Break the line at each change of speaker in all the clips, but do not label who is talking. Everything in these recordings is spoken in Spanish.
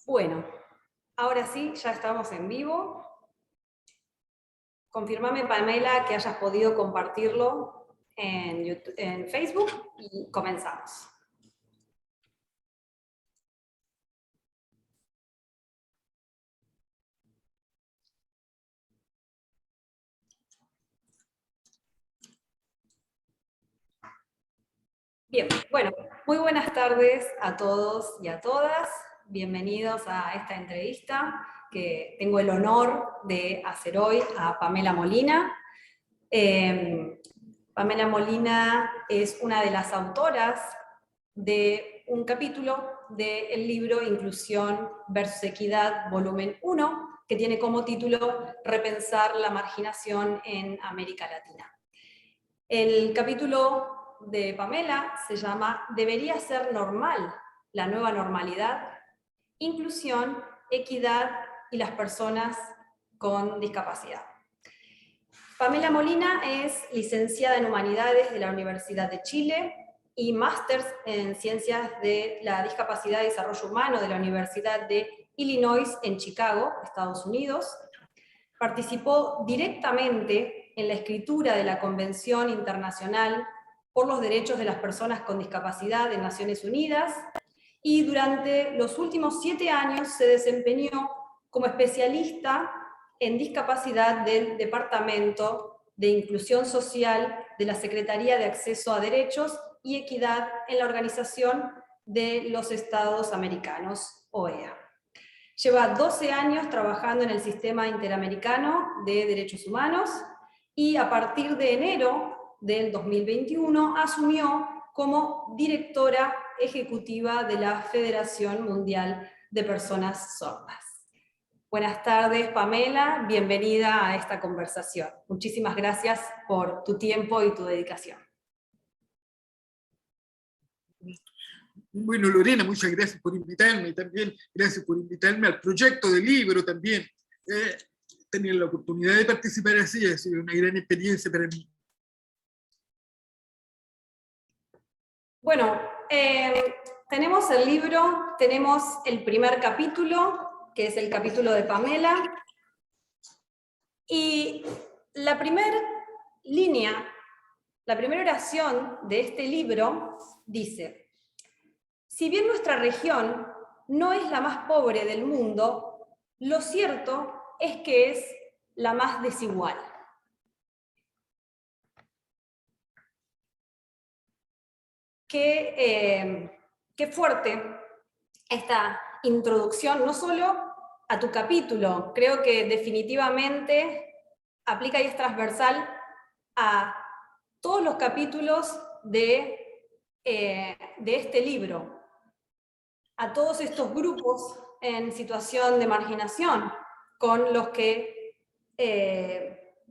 Bueno, ahora sí, ya estamos en vivo. Confirmame, Pamela, que hayas podido compartirlo en Facebook y comenzamos. Bien, bueno, muy buenas tardes a todos y a todas. Bienvenidos a esta entrevista que tengo el honor de hacer hoy a Pamela Molina. Pamela Molina es una de las autoras de un capítulo del libro Inclusión versus Equidad, volumen 1, que tiene como título Repensar la marginación en América Latina. El capítulo de Pamela se llama ¿Debería ser normal la nueva normalidad? Inclusión, equidad y las personas con discapacidad. Pamela Molina es licenciada en Humanidades de la Universidad de Chile y máster en Ciencias de la Discapacidad y Desarrollo Humano de la Universidad de Illinois en Chicago, Estados Unidos. Participó directamente en la escritura de la Convención Internacional por los Derechos de las Personas con Discapacidad de Naciones Unidas y durante los últimos 7 años se desempeñó como especialista en discapacidad del Departamento de Inclusión Social de la Secretaría de Acceso a Derechos y Equidad en la Organización de los Estados Americanos, OEA. Lleva 12 años trabajando en el Sistema Interamericano de Derechos Humanos y a partir de enero del 2021 asumió como directora ejecutiva de la Federación Mundial de Personas Sordas. Buenas tardes, Pamela, bienvenida a esta conversación. Muchísimas gracias por tu tiempo y tu dedicación.
Bueno, Lorena, muchas gracias por invitarme, también gracias por invitarme al proyecto del libro también. Tener la oportunidad de participar así ha sido una gran experiencia para mí.
Bueno, tenemos el libro, tenemos el primer capítulo, que es el capítulo de Pamela, y la primera línea, la primera oración de este libro dice: si bien nuestra región no es la más pobre del mundo, lo cierto es que es la más desigual. Qué fuerte esta introducción, no solo a tu capítulo, creo que definitivamente aplica y es transversal a todos los capítulos de este libro, a todos estos grupos en situación de marginación con los que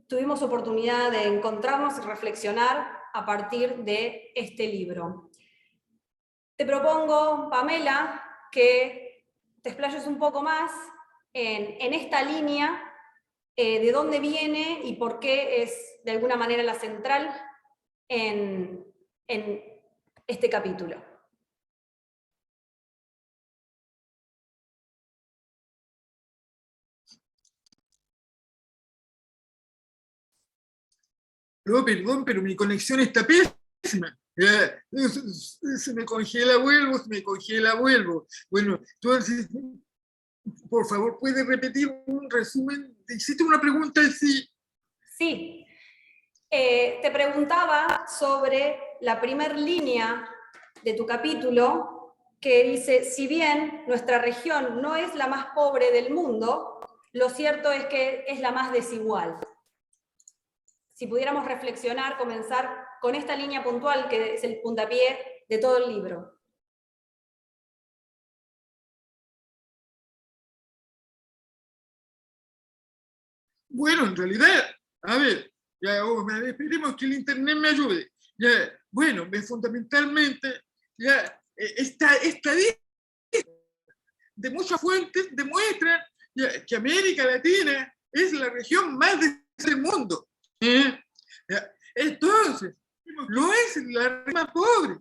tuvimos oportunidad de encontrarnos y reflexionar a partir de este libro. Te propongo, Pamela, que te explayes un poco más en esta línea, de dónde viene y por qué es de alguna manera la central en este capítulo.
No, perdón, pero mi conexión está pésima. Se me congela, vuelvo. Bueno, entonces, por favor, ¿puedes repetir un resumen? ¿Hiciste una pregunta? Sí.
Sí. Te preguntaba sobre la primera línea de tu capítulo, que dice: si bien nuestra región no es la más pobre del mundo, lo cierto es que es la más desigual. Si pudiéramos reflexionar, comenzar con esta línea puntual que es el puntapié de todo el libro.
Bueno, en realidad, a ver, ya, esperemos que el internet me ayude. Ya, bueno, fundamentalmente, ya, esta de muchas fuentes demuestran ya, que América Latina es la región más del mundo. Entonces, no es la región más pobre,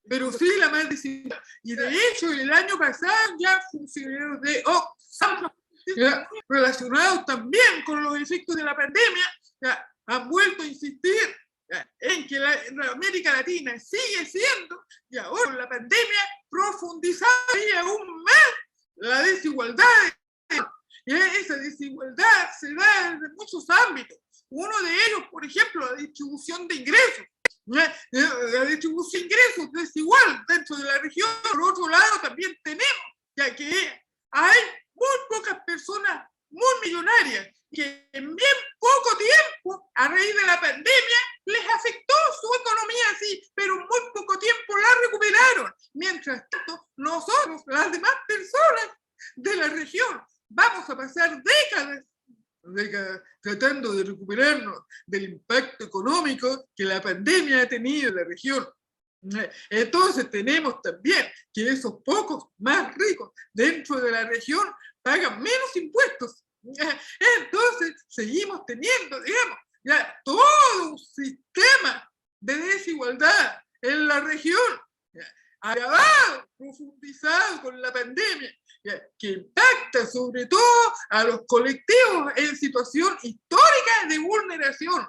pero sí la más desigual. Y de hecho, el año pasado ya funcionarios de Oxfam, relacionados también con los efectos de la pandemia, han vuelto a insistir en que la América Latina sigue siendo, y ahora con la pandemia, profundizaría aún más la desigualdad. Y esa desigualdad se da en muchos ámbitos. Uno de ellos, por ejemplo, la distribución de ingresos. La distribución de ingresos es desigual dentro de la región. Por otro lado, también tenemos ya que hay muy pocas personas muy millonarias que en bien poco tiempo, a raíz de la pandemia, les afectó su economía así, pero en muy poco tiempo la recuperaron. Mientras tanto, nosotros, las demás personas de la región, vamos a pasar décadas tratando de recuperarnos del impacto económico que la pandemia ha tenido en la región. Entonces tenemos también que esos pocos más ricos dentro de la región pagan menos impuestos. Entonces seguimos teniendo, digamos, ya todo un sistema de desigualdad en la región, agravado, profundizado con la pandemia, que impacta sobre todo a los colectivos en situación histórica de vulneración.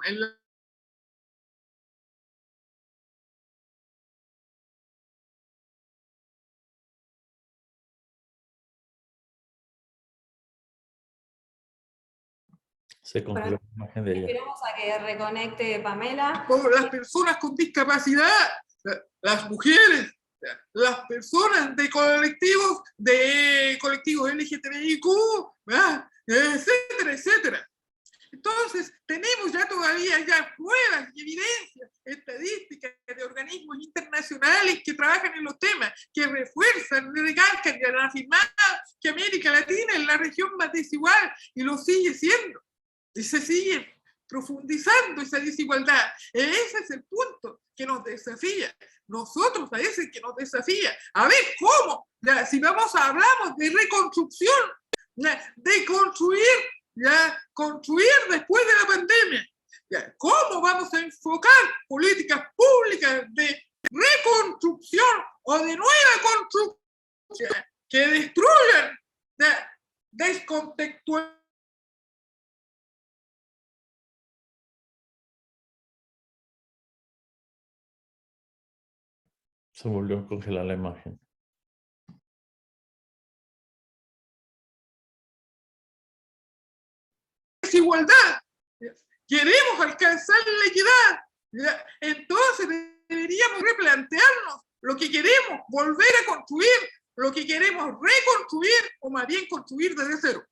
Se congeló la imagen de ella.
Esperamos a que reconecte Pamela.
Las personas con discapacidad, las mujeres, las personas de colectivos LGTBIQ, etcétera, etcétera. Entonces, tenemos ya todavía ya pruebas y evidencias estadísticas de organismos internacionales que trabajan en los temas, que refuerzan, recalcan y han afirmado que América Latina es la región más desigual y lo sigue siendo. Y se sigue profundizando esa desigualdad. Ese es el punto que nos desafía. Nosotros a ese que nos desafía. A ver cómo, si hablamos de reconstrucción, de construir después de la pandemia, ¿cómo vamos a enfocar políticas públicas de reconstrucción o de nueva construcción que destruyan, descontextualizan?
Se volvió a congelar la imagen.
Desigualdad. Queremos alcanzar la equidad. Entonces deberíamos replantearnos lo que queremos, volver a construir, lo que queremos reconstruir o más bien construir desde cero.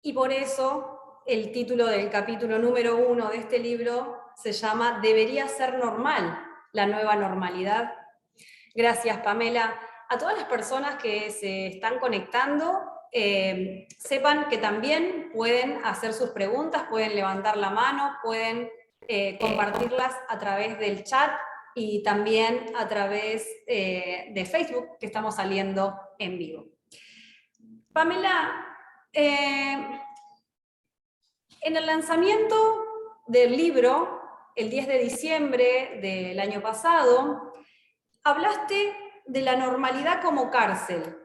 Y por eso el título del capítulo número 1 de este libro se llama Debería ser normal, la nueva normalidad. Gracias, Pamela. A todas las personas que se están conectando, sepan que también pueden hacer sus preguntas, pueden levantar la mano, pueden compartirlas a través del chat y también a través de Facebook, que estamos saliendo en vivo. Pamela, en el lanzamiento del libro, el 10 de diciembre del año pasado, hablaste de la normalidad como cárcel.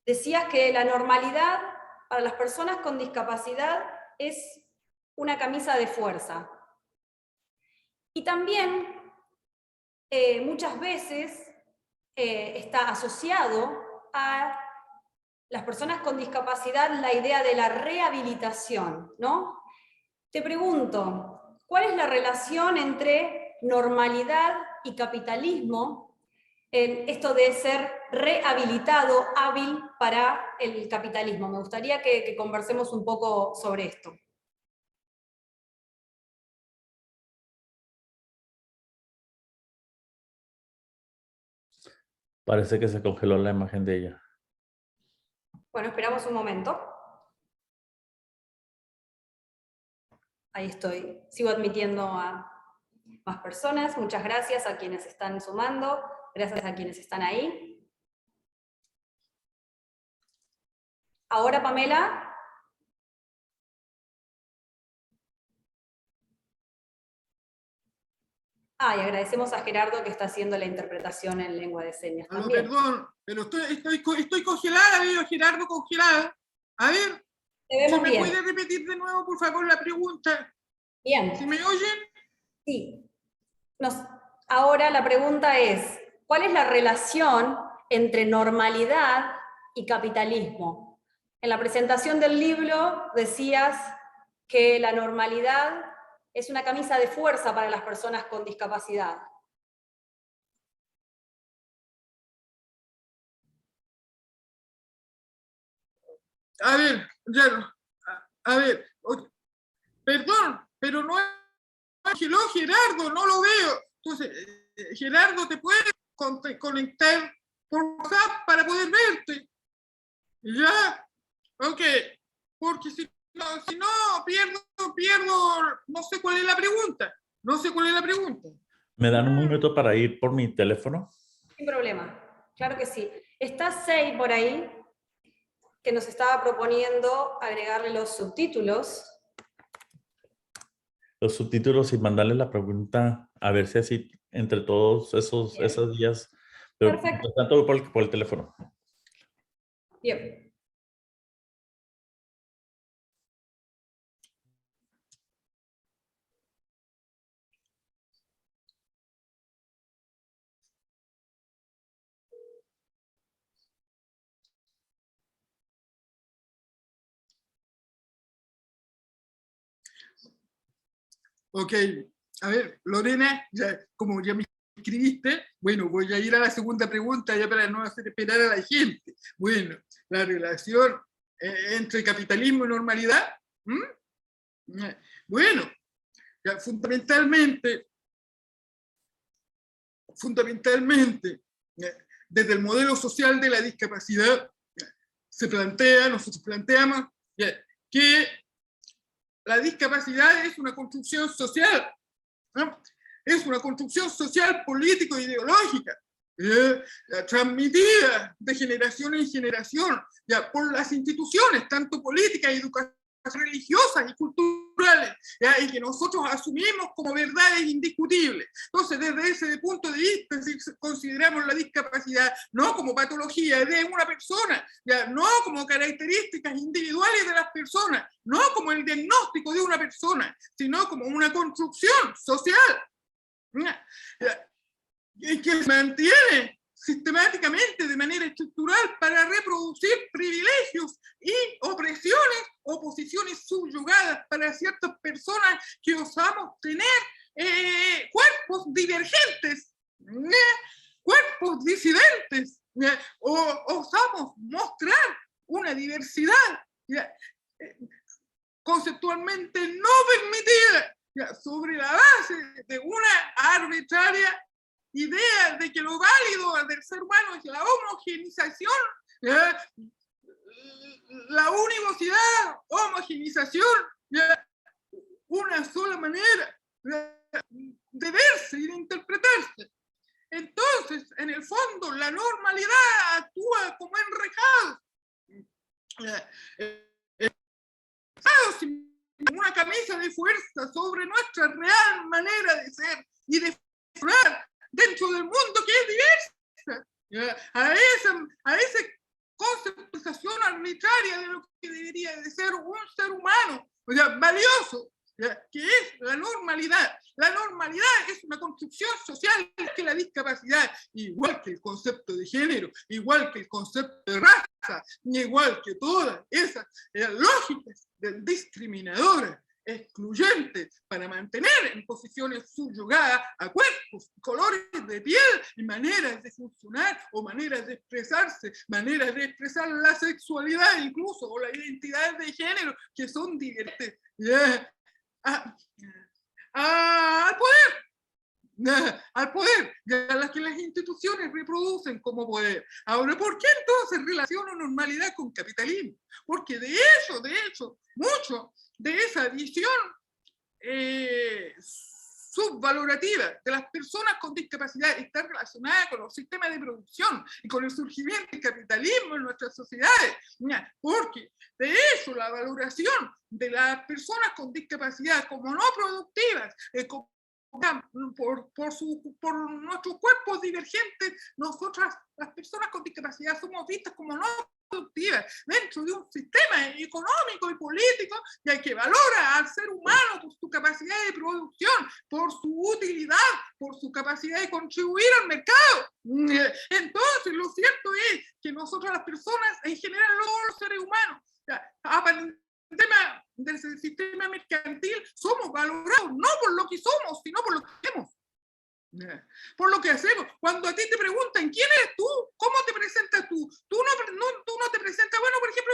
Decías que la normalidad para las personas con discapacidad es una camisa de fuerza. Y también muchas veces está asociado a las personas con discapacidad la idea de la rehabilitación, ¿no? Te pregunto, ¿cuál es la relación entre normalidad y capitalismo en esto de ser rehabilitado, hábil para el capitalismo? Me gustaría que conversemos un poco sobre esto.
Parece que se congeló la imagen de ella.
Bueno, esperamos un momento. Ahí estoy. Sigo admitiendo a más personas. Muchas gracias a quienes están sumando. Gracias a quienes están ahí. Ahora, Pamela. Y agradecemos a Gerardo que está haciendo la interpretación en lengua de señas
Aló,
también.
perdón, pero estoy congelada, veo a Gerardo congelada. A ver,
Te
¿se
vemos
me
bien.
puede repetir de nuevo, por favor, la pregunta?
Bien.
¿Sí me oyen?
Sí. Ahora la pregunta es, ¿cuál es la relación entre normalidad y capitalismo? En la presentación del libro decías que la normalidad es una camisa de fuerza para las personas con discapacidad.
A ver, ya, a ver, perdón, pero no congeló Gerardo, no lo veo. Entonces, Gerardo, ¿te puedes conectar por WhatsApp para poder verte? ¿Ya? Ok, porque si no pierdo, no sé cuál es la pregunta. No sé cuál es la pregunta.
¿Me dan un minuto para ir por mi teléfono?
Sin problema, claro que sí. Está Sei por ahí, que nos estaba proponiendo agregarle los subtítulos.
Los subtítulos y mandarle la pregunta, a ver si así entre todos esos días. Pero
Perfecto.
mientras tanto por el teléfono.
Bien.
Ok, a ver, Lorena, ya, como ya me escribiste, bueno, voy a ir a la segunda pregunta ya para no hacer esperar a la gente. Bueno, la relación entre capitalismo y normalidad. Bueno, ya, fundamentalmente, desde el modelo social de la discapacidad, nosotros planteamos que la discapacidad es una construcción social, ¿no? Es una construcción social, político-ideológica, transmitida de generación en generación, ya, por las instituciones, tanto políticas, educativas, religiosas y culturales, ¿ya? Y que nosotros asumimos como verdades indiscutibles. Entonces, desde ese punto de vista, si consideramos la discapacidad no como patología de una persona, ¿ya? No como características individuales de las personas, no como el diagnóstico de una persona, sino como una construcción social, ¿ya? Y que se mantiene sistemáticamente de manera estructural para reproducir privilegios y opresiones o posiciones subyugadas para ciertas personas que osamos tener cuerpos divergentes, cuerpos disidentes, o osamos mostrar una diversidad conceptualmente no permitida sobre la base de una arbitraria idea de que lo válido del ser humano es la homogenización, la univocidad, homogenización, una sola manera de verse y de interpretarse. Entonces, en el fondo, la normalidad actúa como enrejado, sin una camisa de fuerza sobre nuestra real manera de ser y de funcionar dentro del mundo que es diversa, a esa conceptualización arbitraria de lo que debería de ser un ser humano, o sea, valioso, que es la normalidad. La normalidad es una construcción social que la discapacidad, igual que el concepto de género, igual que el concepto de raza, igual que todas esas lógicas discriminadoras, excluyentes, para mantener en posiciones subyugadas a cuerpos, colores de piel y maneras de funcionar o maneras de expresarse, maneras de expresar la sexualidad incluso o la identidad de género que son diversas. Al poder, a las que las instituciones reproducen como poder. Ahora, ¿por qué entonces relaciono normalidad con capitalismo? Porque de hecho, mucho de esa visión subvalorativa de las personas con discapacidad está relacionada con los sistemas de producción y con el surgimiento del capitalismo en nuestras sociedades, porque de hecho la valoración de las personas con discapacidad como no productivas, como por nuestros cuerpos divergentes, nosotras, las personas con discapacidad, somos vistas como no productivas dentro de un sistema económico y político que valora al ser humano por su capacidad de producción, por su utilidad, por su capacidad de contribuir al mercado. Entonces, lo cierto es que nosotros, las personas, en general, todos los seres humanos, el tema del sistema mercantil, somos valorados no por lo que somos, sino por lo que hacemos. Por lo que hacemos. Cuando a ti te preguntan ¿quién eres tú? ¿Cómo te presentas tú? Tú no te presentas. Bueno, por ejemplo,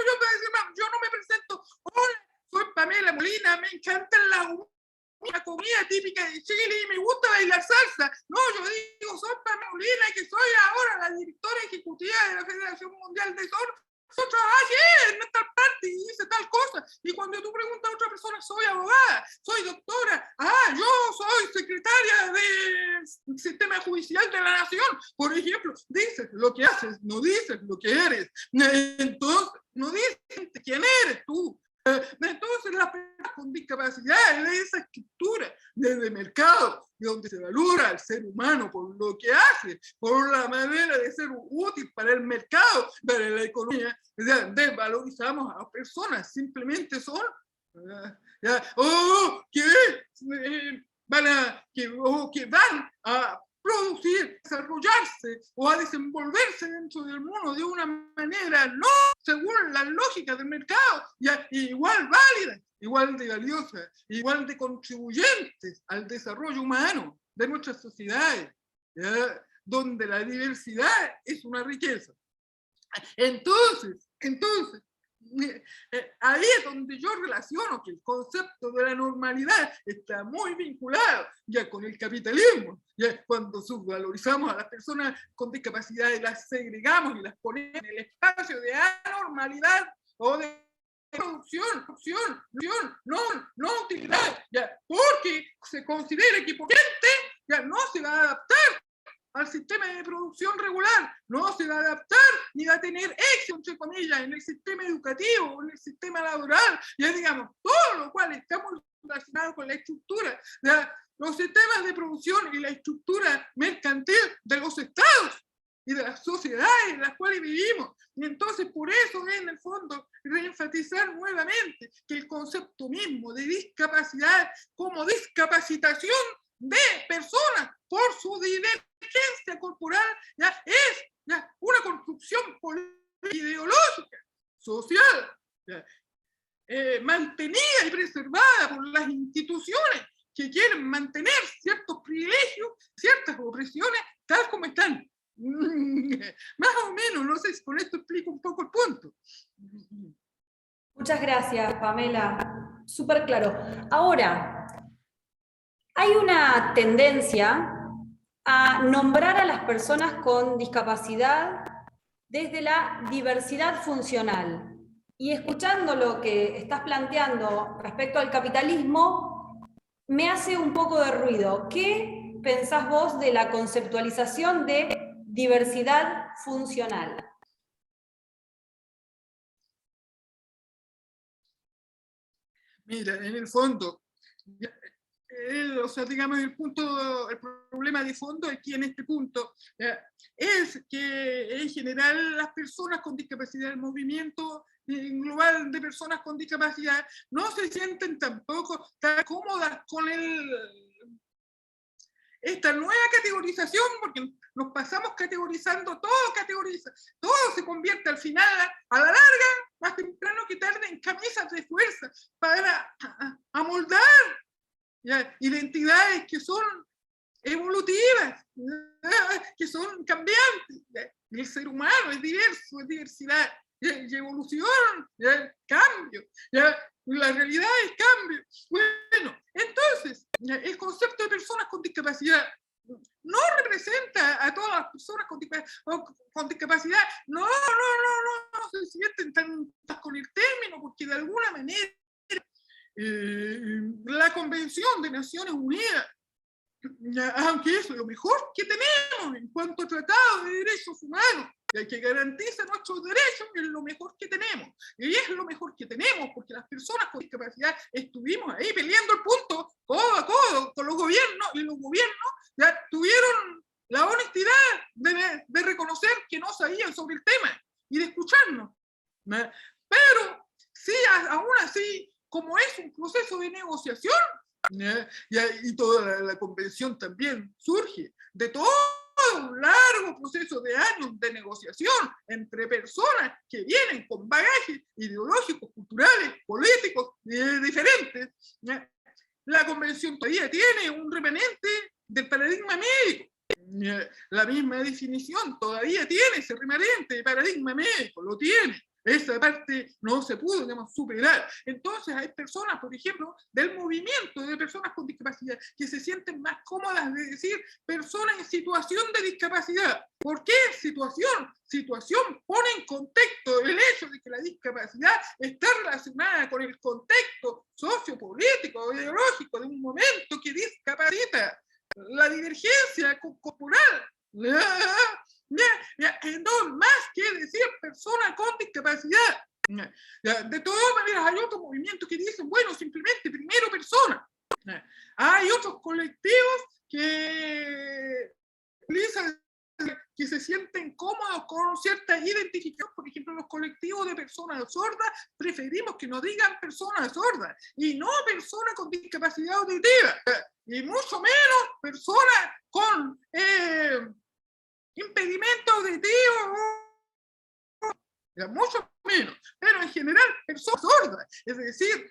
yo no me presento. Hola, soy Pamela Molina, me encanta la comida típica de Chile y me gusta bailar salsa. No, yo digo, soy Pamela Molina, que soy ahora la directora ejecutiva de la Federación Mundial de Surf. Yo trabajé en tal parte y hice tal cosa. Y cuando tú preguntas a otra persona, soy abogada, soy doctora, yo soy secretaria del sistema judicial de la nación, por ejemplo, dices lo que haces, no dices lo que eres. Entonces, no dices quién eres tú. Entonces, las personas con discapacidad, de esa estructura de mercado, donde se valora al ser humano por lo que hace, por la manera de ser útil para el mercado, para la economía, desvalorizamos a las personas, simplemente son que van a producir, desarrollarse o a desenvolverse dentro del mundo de una manera no según las lógicas del mercado, igual válida, igual de valiosa, igual de contribuyentes al desarrollo humano de nuestras sociedades, donde la diversidad es una riqueza. Entonces, ahí es donde yo relaciono que el concepto de la normalidad está muy vinculado ya con el capitalismo, ya cuando subvalorizamos a las personas con discapacidad y las segregamos y las ponemos en el espacio de anormalidad o de producción, no utilidad, ya, porque se considera que por gente ya no se va a adaptar al sistema de producción regular, no se va a adaptar ni va a tener éxito, entre comillas, en el sistema educativo, en el sistema laboral, ya digamos, todo lo cual está muy relacionado con la estructura, los sistemas de producción y la estructura mercantil de los estados y de las sociedades en las cuales vivimos. Y entonces, por eso, en el fondo, reenfatizar nuevamente que el concepto mismo de discapacidad como discapacitación de personas por su divergencia corporal es una construcción ideológica, social, mantenida y preservada por las instituciones que quieren mantener ciertos privilegios, ciertas opresiones, tal como están. Más o menos, no sé si con esto explico un poco el punto.
Muchas gracias, Pamela. Súper claro. Ahora, hay una tendencia a nombrar a las personas con discapacidad desde la diversidad funcional. Y escuchando lo que estás planteando respecto al capitalismo, me hace un poco de ruido. ¿Qué pensás vos de la conceptualización de diversidad funcional?
Mira, en el fondo, o sea, digamos, el problema de fondo aquí en este punto es que en general las personas con discapacidad, el movimiento global de personas con discapacidad no se sienten tampoco tan cómodas con esta nueva categorización, porque nos pasamos categorizando, todo se convierte al final, a la larga, más temprano que tarde, en camisas de fuerza para amoldar identidades que son evolutivas, que son cambiantes. El ser humano es diverso, es diversidad, y evolución, cambio, la realidad es cambio. Bueno, entonces, el concepto de personas con discapacidad no representa a todas las personas con discapacidad. No se sienten tan con el término, porque de alguna manera la Convención de Naciones Unidas, aunque es lo mejor que tenemos en cuanto a tratado de derechos humanos, que garantiza nuestros derechos, es lo mejor que tenemos. Y es lo mejor que tenemos porque las personas con discapacidad estuvimos ahí peleando el punto codo a codo con los gobiernos, y los gobierno, ya tuvieron la honestidad de reconocer que no sabían sobre el tema y de escucharnos. Pero sí, aún así, como es un proceso de negociación, y toda la convención también surge de todo un largo proceso de años de negociación entre personas que vienen con bagajes ideológicos, culturales, políticos diferentes. La convención todavía tiene un remanente del paradigma médico. La misma definición todavía tiene ese remanente de paradigma médico, lo tiene. Esa parte no se pudo, digamos, superar. Entonces hay personas, por ejemplo, del movimiento de personas con discapacidad, que se sienten más cómodas de decir personas en situación de discapacidad. ¿Por qué situación? Situación pone en contexto el hecho de que la discapacidad está relacionada con el contexto sociopolítico o ideológico de un momento que discapacita. La divergencia corporal. No, más que decir persona con discapacidad. De todas maneras, hay otros movimientos que dicen, bueno, simplemente primero persona. Hay otros colectivos que se sienten cómodos con cierta identificación. Por ejemplo, los colectivos de personas sordas preferimos que nos digan personas sordas y no personas con discapacidad auditiva, y mucho menos personas con impedimento auditivo, mucho menos, pero en general personas sordas, es decir,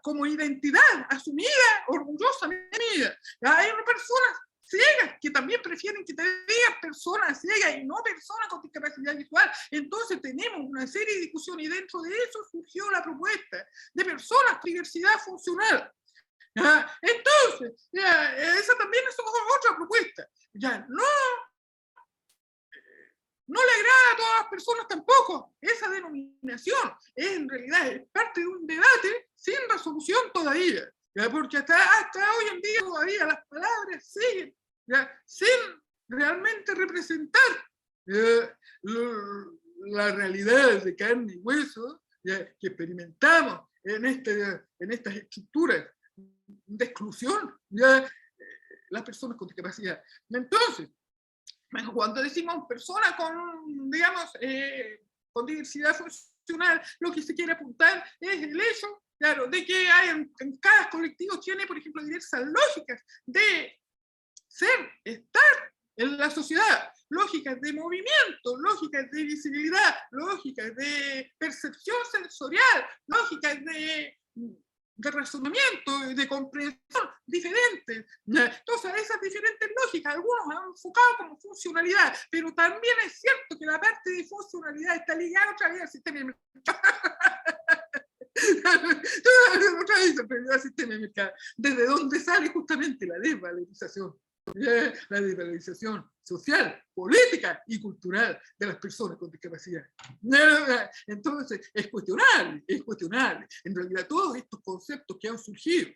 como identidad asumida, orgullosamente asumida. Hay personas ciegas que también prefieren que te digan personas ciegas y no personas con discapacidad visual. Entonces tenemos una serie de discusiones y dentro de eso surgió la propuesta de personas con diversidad funcional. Entonces, esa también es otra propuesta. No le agrada a todas las personas tampoco. Esa denominación en realidad es parte de un debate sin resolución todavía. Porque hasta hoy en día todavía las palabras siguen sin realmente representar la realidad de carne y hueso que experimentamos en estas estructuras de exclusión, las personas con discapacidad. Entonces, cuando decimos persona con, digamos, con diversidad funcional, lo que se quiere apuntar es el hecho, claro, de que en cada colectivo tiene, por ejemplo, diversas lógicas de estar en la sociedad, lógicas de movimiento, lógicas de visibilidad, lógicas de percepción sensorial, lógicas de razonamiento, de comprensión diferentes. Entonces, esas diferentes lógicas, algunos han enfocado como funcionalidad, pero también es cierto que la parte de funcionalidad está ligada otra vez al sistema de mercado. Otra vez al sistema de mercado. ¿Desde dónde sale justamente la desvalorización? La desvalorización social, política y cultural de las personas con discapacidad. Entonces, es cuestionable. En realidad, todos estos conceptos que han surgido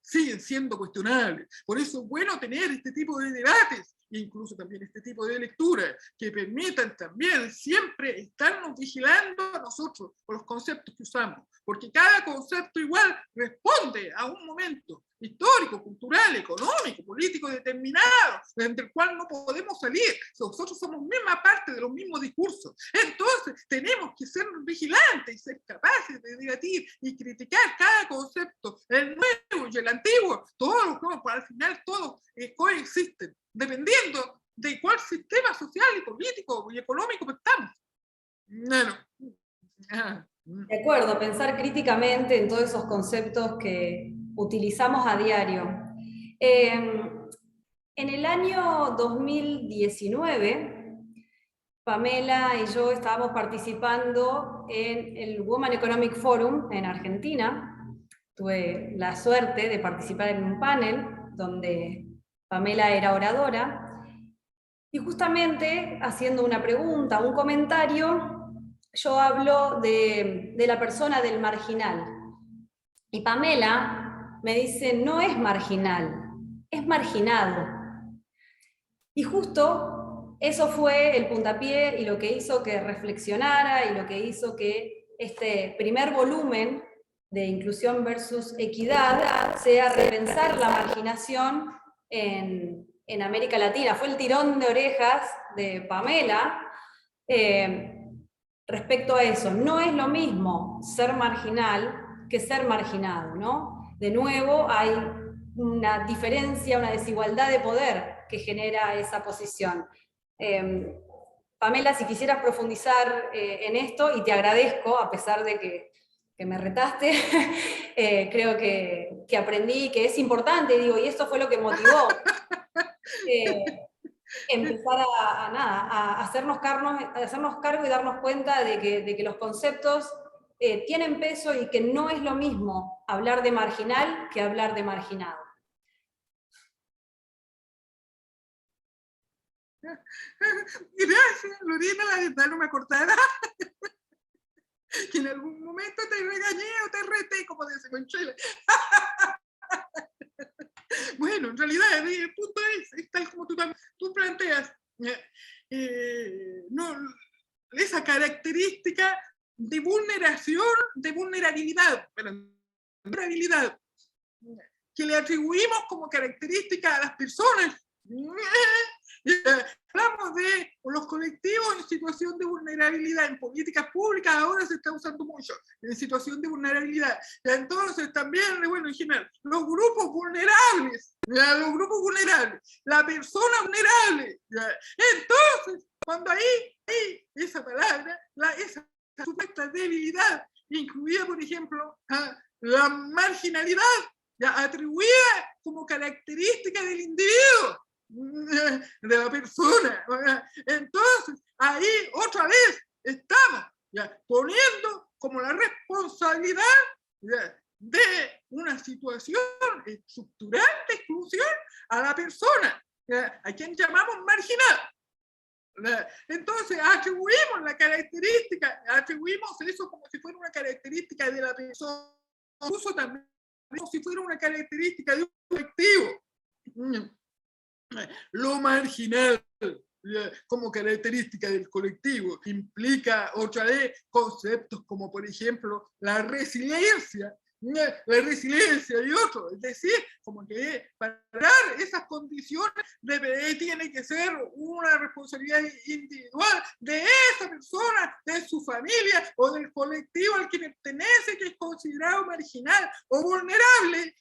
siguen siendo cuestionables. Por eso es bueno tener este tipo de debates, e incluso también este tipo de lecturas, que permitan también siempre estarnos vigilando a nosotros por los conceptos que usamos, porque cada concepto igual responde a un momento histórico, cultural, económico, político determinado, del cual no podemos salir. Nosotros somos misma parte de los mismos discursos. Entonces, tenemos que ser vigilantes y ser capaces de debatir y criticar cada concepto, el nuevo y el antiguo. Todos los nuevos, al final, todos coexisten, dependiendo de cuál sistema social y político y económico estamos.
De acuerdo, pensar críticamente en todos esos conceptos que utilizamos a diario. En el año 2019, Pamela y yo estábamos participando en el Women Economic Forum en Argentina. Tuve la suerte de participar en un panel donde Pamela era oradora, y justamente haciendo una pregunta, un comentario, yo hablo de la persona del marginal. Y Pamela me dice, no es marginal, es marginado. Y justo eso fue el puntapié y lo que hizo que reflexionara y lo que hizo que este primer volumen de inclusión versus equidad sea repensar la marginación en América Latina. Fue el tirón de orejas de Pamela respecto a eso. No es lo mismo ser marginal que ser marginado, ¿no? De nuevo, hay una diferencia, una desigualdad de poder que genera esa posición. Pamela, si quisieras profundizar en esto, y te agradezco, a pesar de que me retaste, creo que aprendí que es importante, digo, y eso fue lo que motivó empezar a hacernos cargo y darnos cuenta de que los conceptos tienen peso y que no es lo mismo hablar de marginal que hablar de marginado.
Gracias, Lorena, la verdad no me acordaba que en algún momento te regañé o te reté, como decimos en Chile. Bueno, en realidad el punto es tal como tú planteas, no, esa característica de vulnerabilidad, que le atribuimos como característica a las personas. Hablamos de los colectivos en situación de vulnerabilidad en políticas públicas, ahora se está usando mucho en situación de vulnerabilidad. Entonces también, bueno, en general, los grupos vulnerables, la persona vulnerable. Entonces, cuando ahí esa palabra, esa supuesta debilidad, incluida, por ejemplo, la marginalidad, atribuida como característica del individuo, de la persona. Entonces, ahí otra vez estamos poniendo como la responsabilidad de una situación estructural de exclusión a la persona, a quien llamamos marginal. Entonces, atribuimos eso como si fuera una característica de la persona, incluso también como si fuera una característica de un colectivo. Lo marginal como característica del colectivo implica otra vez conceptos como, por ejemplo, la resiliencia y otro, es decir, como que para dar esas condiciones tiene que ser una responsabilidad individual de esa persona, de su familia o del colectivo al que pertenece, que es considerado marginal o vulnerable.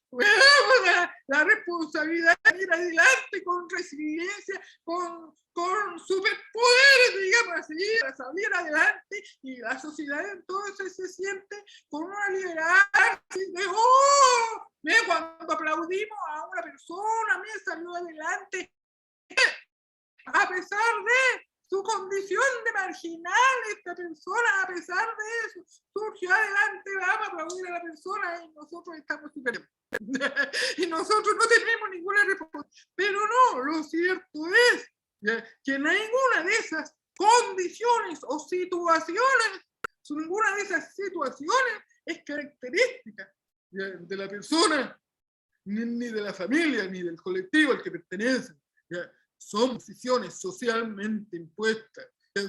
La responsabilidad de ir adelante con resiliencia, con superpoderes, digamos así, para salir adelante, y la sociedad entonces se siente con una libertad de cuando aplaudimos a una persona, me salió adelante, a pesar de su condición de marginal, esta persona, a pesar de eso, surgió adelante, vamos a aplaudir a la persona, y nosotros estamos super y nosotros no tenemos ninguna respuesta. Pero no, lo cierto es que ninguna de esas condiciones o situaciones, ninguna de esas situaciones es característica de la persona, ni de la familia, ni del colectivo al que pertenece. Son posiciones socialmente impuestas,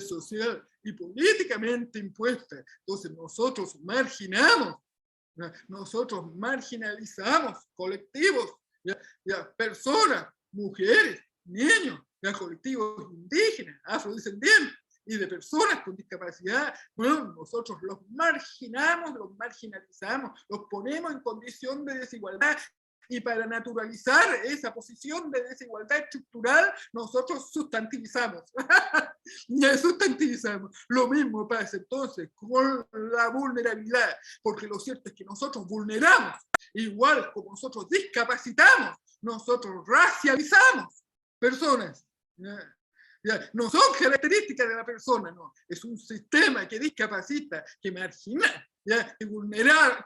social y políticamente impuestas. Entonces nosotros marginalizamos colectivos, personas, mujeres, niños, colectivos indígenas, afrodescendientes y de personas con discapacidad. Bueno, nosotros los marginamos, los marginalizamos, los ponemos en condición de desigualdad. Y para naturalizar esa posición de desigualdad estructural, nosotros sustantivizamos. Lo mismo pasa entonces con la vulnerabilidad, porque lo cierto es que nosotros vulneramos, igual como nosotros discapacitamos, nosotros racializamos personas. No son características de la persona, no. Es un sistema que discapacita, que margina, que vulnera,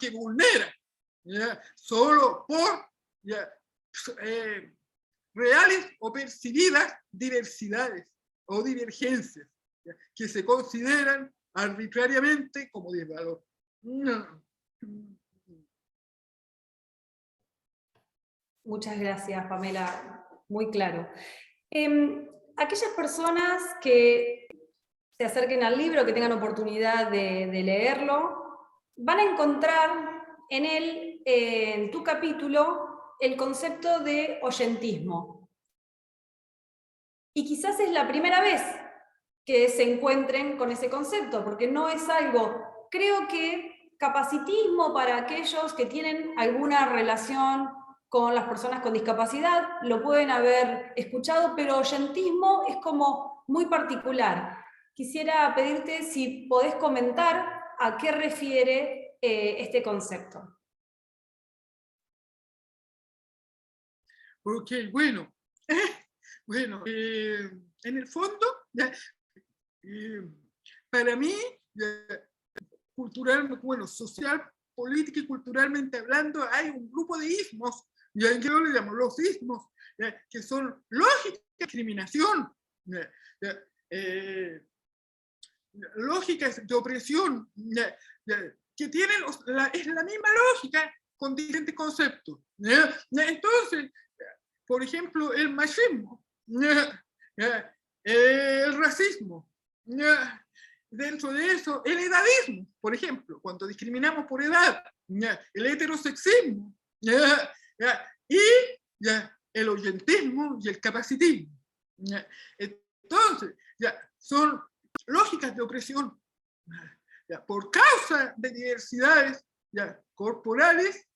solo por reales o percibidas diversidades o divergencias que se consideran arbitrariamente como de valor.
Muchas gracias, Pamela, muy claro. Aquellas personas que se acerquen al libro, que tengan oportunidad de leerlo, van a encontrar en él, en tu capítulo, el concepto de oyentismo. Y quizás es la primera vez que se encuentren con ese concepto, porque no es algo, creo que capacitismo para aquellos que tienen alguna relación con las personas con discapacidad, lo pueden haber escuchado, pero oyentismo es como muy particular. Quisiera pedirte si podés comentar a qué refiere este concepto.
Ok, bueno. Bueno, en el fondo, para mí, cultural, bueno, social, política y culturalmente hablando, hay un grupo de ismos, yo le llamo los ismos, que son lógica de discriminación, lógicas de opresión, que tienen es la misma lógica con diferentes conceptos. Entonces, por ejemplo, el machismo, el racismo, dentro de eso, el edadismo, por ejemplo, cuando discriminamos por edad, el heterosexismo, y el oyentismo y el capacitismo. Entonces, son lógicas de opresión por causa de diversidades corporales,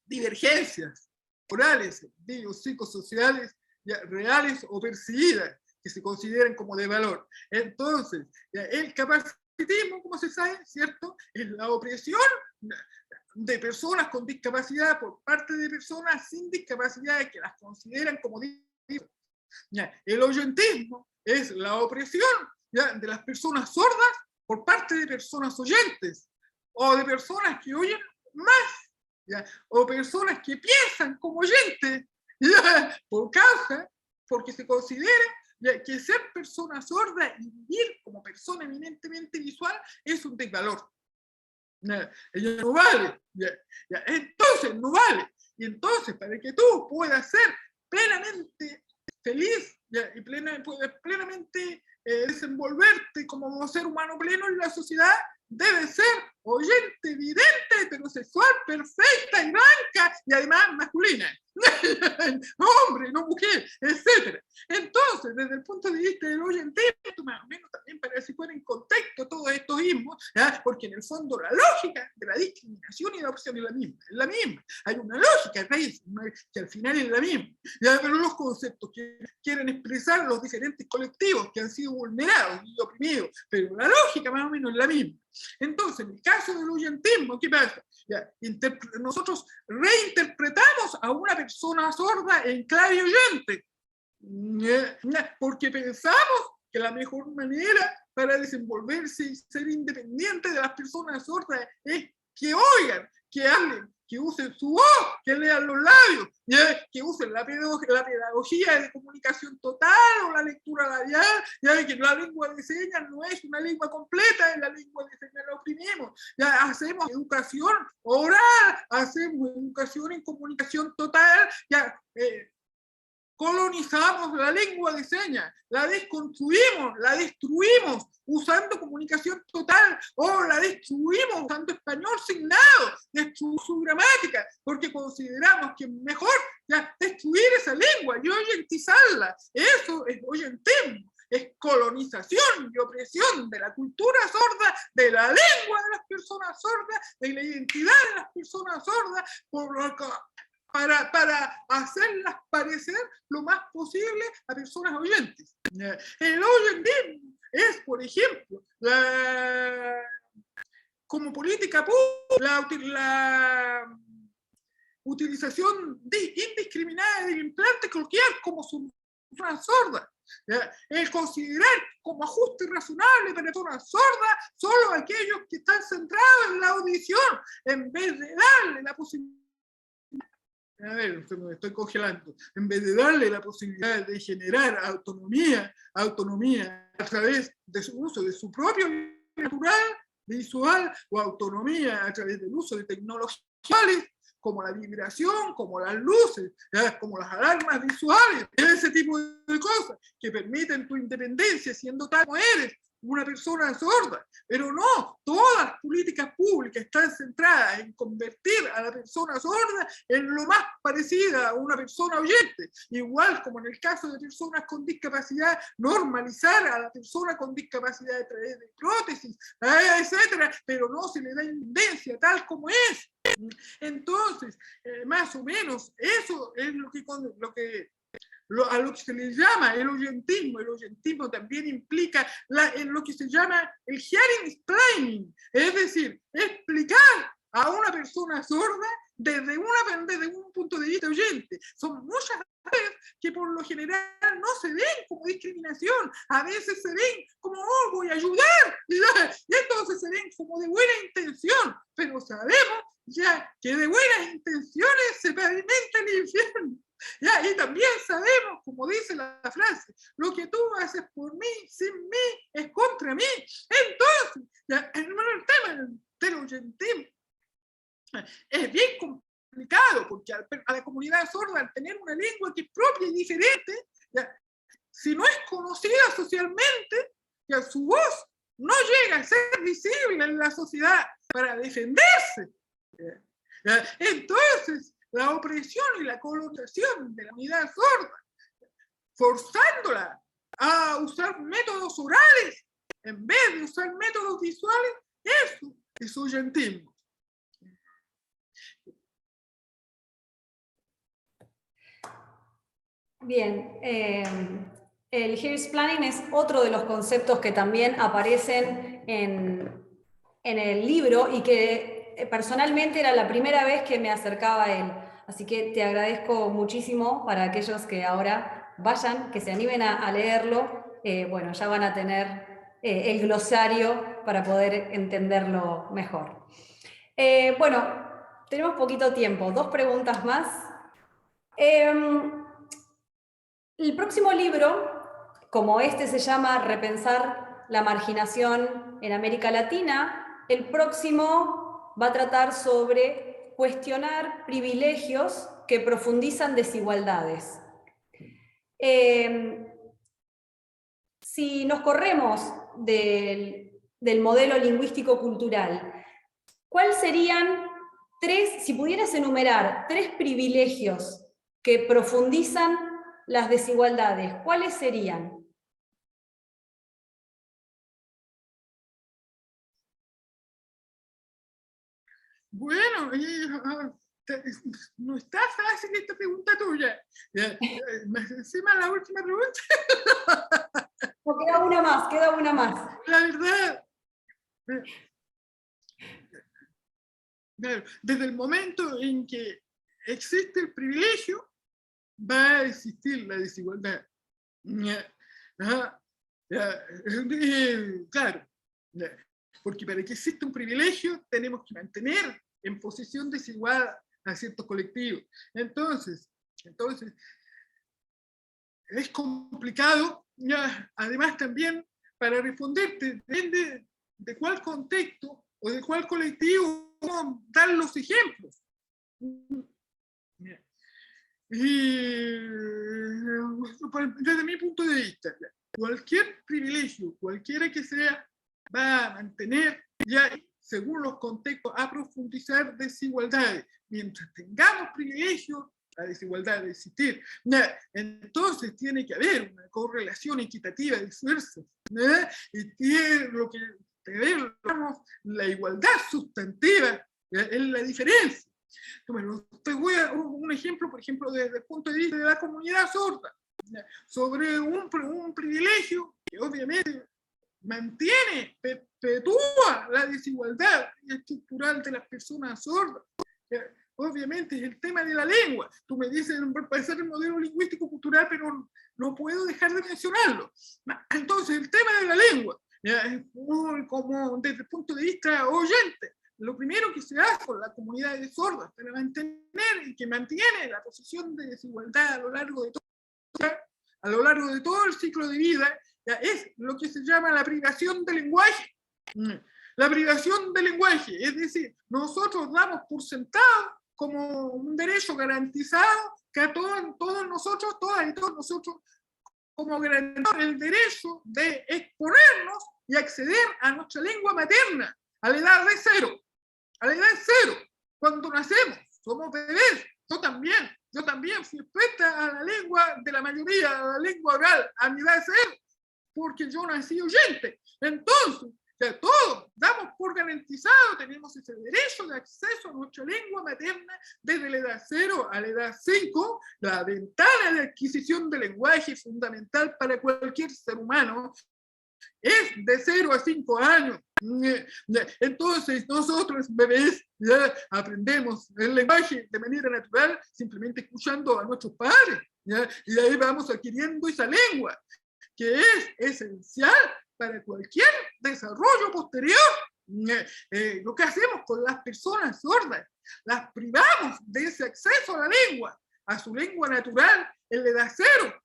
divergencias corporales, biopsicosociales, reales o percibidas, que se consideran como de valor. Entonces, el capacitismo, como se sabe, ¿cierto?, es la opresión de personas con discapacidad por parte de personas sin discapacidad que las consideran como discapacidad. El oyentismo es la opresión de las personas sordas por parte de personas oyentes, o de personas que oyen más, o personas que piensan como oyentes, porque se considera que ser persona sorda y vivir como persona eminentemente visual es un desvalor. Ella no vale. Entonces, no vale. Y entonces, para que tú puedas ser plenamente feliz y puedas plenamente desenvolverte como ser humano pleno en la sociedad, debe ser oyente, vidente, heterosexual, perfecta y blanca y además masculina. Hombre, no mujer, etc. Entonces, desde el punto de vista del oyentismo, más o menos también para que poner en contexto todos estos ismos, porque en el fondo la lógica de la discriminación y la opción es la misma. Hay una lógica raíz que al final es la misma. Pero los conceptos que quieren expresar los diferentes colectivos que han sido vulnerados y oprimidos, pero la lógica más o menos es la misma. Entonces, en el caso del oyentismo, ¿qué pasa? Nosotros reinterpretamos a una persona sorda en clave oyente, porque pensamos que la mejor manera para desenvolverse y ser independiente de las personas sordas es que oigan, que hablen, que usen su voz, que lean los labios, que usen la pedagogía de comunicación total o la lectura labial, que la lengua de señas no es una lengua completa, en la lengua de señas la oprimimos, hacemos educación oral, hacemos educación en comunicación total, colonizamos la lengua de señas, la desconstruimos, la destruimos usando comunicación total, o la destruimos usando español signado, destruimos su gramática, porque consideramos que es mejor destruir esa lengua y oyentizarla. Eso es oyentismo, es colonización y opresión de la cultura sorda, de la lengua de las personas sordas, de la identidad de las personas sordas, para hacerlas parecer lo más posible a personas oyentes. El oyentismo es, por ejemplo, como política pública, la utilización indiscriminada del implante cloquial como personas sordas. El considerar como ajuste razonable para personas sordas solo aquellos que están centrados en la audición, en vez de darle la posibilidad. A ver, me estoy congelando. En vez de darle la posibilidad de generar autonomía a través de su uso de su propio natural, visual, o autonomía a través del uso de tecnologías como la vibración, como las luces, como las alarmas visuales, ese tipo de cosas que permiten tu independencia siendo tal como eres, una persona sorda, pero no, todas las políticas públicas están centradas en convertir a la persona sorda en lo más parecida a una persona oyente, igual como en el caso de personas con discapacidad, normalizar a la persona con discapacidad a través de prótesis, etcétera, pero no se le da independencia tal como es. Entonces, más o menos, eso es a lo que se le llama el oyentismo. El oyentismo también implica en lo que se llama el hearing explaining, es decir, explicar a una persona sorda desde un punto de vista oyente. Son muchas veces que por lo general no se ven como discriminación, a veces se ven como, oh, voy a ayudar, y entonces se ven como de buena intención, pero sabemos ya que de buenas intenciones se pavimenta el infierno. Ya, y también sabemos, como dice la frase, lo que tú haces por mí, sin mí, es contra mí. Entonces, ya, el tema del oyentismo es bien complicado, porque a la comunidad sorda, al tener una lengua que es propia y diferente, ya, si no es conocida socialmente, ya, su voz no llega a ser visible en la sociedad para defenderse. Ya, entonces, la opresión y la colonización de la comunidad sorda, forzándola a usar métodos orales en vez de usar métodos visuales, eso es oyentismo.
Bien, el hearing planning es otro de los conceptos que también aparecen en el libro y que personalmente era la primera vez que me acercaba a él. Así que te agradezco muchísimo para aquellos que ahora vayan, que se animen a leerlo. Bueno, ya van a tener el glosario para poder entenderlo mejor. Bueno, tenemos poquito tiempo, 2 preguntas más. El próximo libro, como este se llama Repensar la marginación en América Latina, el próximo va a tratar sobre cuestionar privilegios que profundizan desigualdades. Si nos corremos del modelo lingüístico-cultural, ¿cuáles serían 3, si pudieras enumerar 3 privilegios que profundizan las desigualdades, cuáles serían?
Bueno, no está fácil esta pregunta tuya. Encima la última pregunta.
No, queda una más.
La verdad, desde el momento en que existe el privilegio, va a existir la desigualdad. Claro, porque para que exista un privilegio tenemos que mantener en posición desigual a ciertos colectivos. Entonces es complicado, además también para responderte, depende de cuál contexto o de cuál colectivo dar los ejemplos. Y desde mi punto de vista, cualquier privilegio, cualquiera que sea, va a mantener, ya según los contextos, a profundizar desigualdades. Mientras tengamos privilegios, la desigualdad de existir. Entonces tiene que haber una correlación equitativa de esfuerzos. Y tiene lo que tenemos la igualdad sustantiva, es la diferencia. Bueno, te voy a dar un ejemplo, por ejemplo, desde el punto de vista de la comunidad sorda, sobre un privilegio que obviamente mantiene, perpetúa la desigualdad estructural de las personas sordas. Obviamente es el tema de la lengua. Tú me dices, puede ser el modelo lingüístico cultural, pero no puedo dejar de mencionarlo. Entonces, el tema de la lengua, como desde el punto de vista oyente, lo primero que se hace con la comunidad de sordos para mantener y que mantiene la posición de desigualdad a lo largo de todo el ciclo de vida, es lo que se llama la privación del lenguaje. La privación del lenguaje, es decir, nosotros damos por sentado como un derecho garantizado que a todos nosotros, todas y todos nosotros, como garantizar el derecho de exponernos y acceder a nuestra lengua materna a la edad de 0. A la edad de 0, cuando nacemos, somos bebés. Yo también fui expuesta a la lengua de la mayoría, a la lengua oral, a mi edad de 0, porque yo nací oyente. Entonces, ya todos damos por garantizado, tenemos ese derecho de acceso a nuestra lengua materna desde la edad 0 a la edad 5. La ventana de adquisición de lenguaje es fundamental para cualquier ser humano. Es de 0 a 5 años. Entonces, nosotros, bebés, ya aprendemos el lenguaje de manera natural, simplemente escuchando a nuestros padres, ¿ya? Y ahí vamos adquiriendo esa lengua, que es esencial para cualquier desarrollo posterior. Lo que hacemos con las personas sordas, las privamos de ese acceso a la lengua, a su lengua natural, en la edad 0.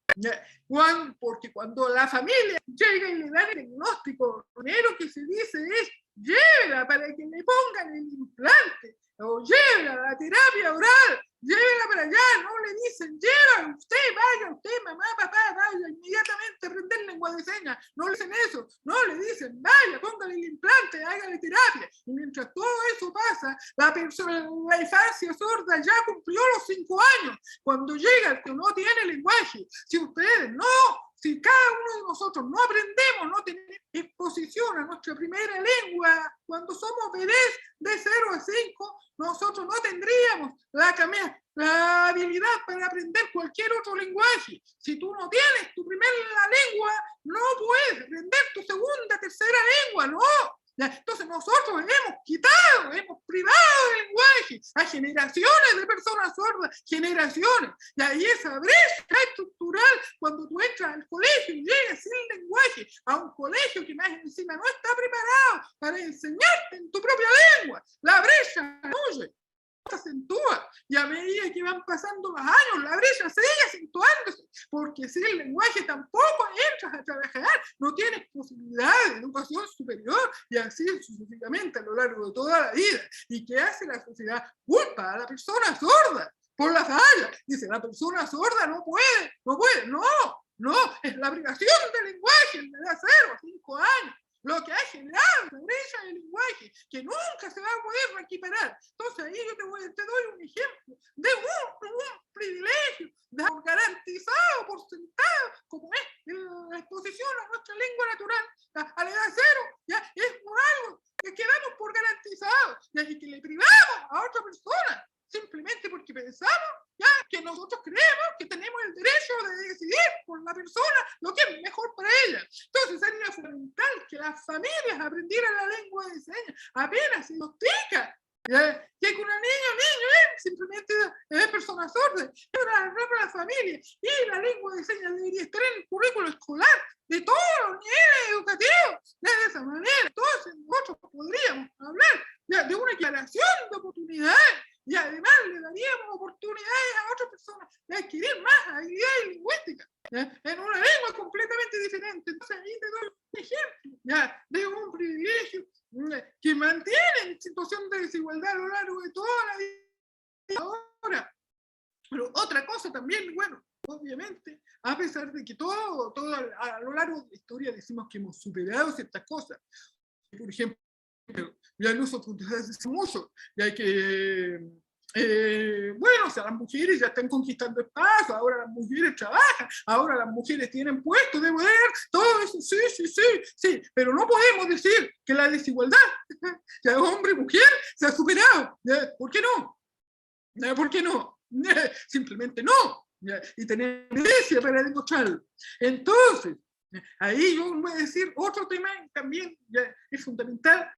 Porque cuando la familia llega y le dan el diagnóstico, lo primero que se dice es: llévela para que le pongan el implante, o llévela a la terapia oral, llévela para allá. No le dicen: lleva usted, vaya usted, mamá, papá, vaya inmediatamente a aprender lengua de señas. No le dicen eso, no le dicen: vaya, póngale el implante, hágale terapia. Y mientras todo eso pasa, la infancia sorda ya cumplió los 5 años. Cuando llega el que no tiene lenguaje, si cada uno de nosotros no aprendemos, no tenemos exposición a nuestra primera lengua, cuando somos bebés de 0 a 5, nosotros no tendríamos la habilidad para aprender cualquier otro lenguaje. Si tú no tienes tu primera lengua, no puedes aprender tu segunda, tercera lengua, no. Entonces nosotros hemos privado del lenguaje a generaciones de personas sordas, generaciones. Y ahí esa brecha estructural, cuando tú entras al colegio y llegas sin lenguaje a un colegio que más encima no está preparado para enseñarte en tu propia lengua, la brecha huye, se acentúa, y a medida que van pasando los años la brecha sigue acentuándose, porque sin el lenguaje tampoco entras a trabajar, no tienes posibilidad de educación superior, y así sucesivamente a lo largo de toda la vida. ¿Y qué hace la sociedad? Culpa a la persona sorda por la falla. Dice: la persona sorda no puede, no, es la privación del lenguaje en la edad 0 a 5 años lo que ha generado la brecha del lenguaje, que nunca se va a poder recuperar. Entonces ahí yo te doy un ejemplo de un privilegio garantizado por sentado, como es la exposición a nuestra lengua natural a la edad 0, ya es por algo que quedamos por garantizado, y que le privamos a otra persona, simplemente porque pensamos ya que nosotros creemos que tenemos el derecho de decidir por la persona lo que es mejor para ella. Entonces sería fundamental que las familias aprendieran la lengua de señas apenas se diagnostica. Que con una niño simplemente es persona sorda, para la familia, y la lengua de señas debería estar en el currículo escolar de todos los niveles educativos. De esa manera, entonces nosotros podríamos hablar ya de una declaración de oportunidades, y además le daríamos oportunidades a otras personas de adquirir más habilidades lingüísticas, en una lengua completamente diferente. Entonces ahí te doy un ejemplo ya de un privilegio que mantiene en situación de desigualdad a lo largo de toda la vida. Ahora, pero otra cosa también, bueno, obviamente, a pesar de que todo a lo largo de la historia decimos que hemos superado ciertas cosas. Por ejemplo, ya no son hace mucho, ya que bueno, o sea, las mujeres ya están conquistando espacio, ahora las mujeres trabajan, ahora las mujeres tienen puestos de poder, todo eso, sí, pero no podemos decir que la desigualdad, ya hombre y mujer, se ha superado. ¿Por qué no? ¿Por qué no? Simplemente no. Y tener evidencia para demostrarlo. Entonces, ahí yo voy a decir otro tema también ya es fundamental.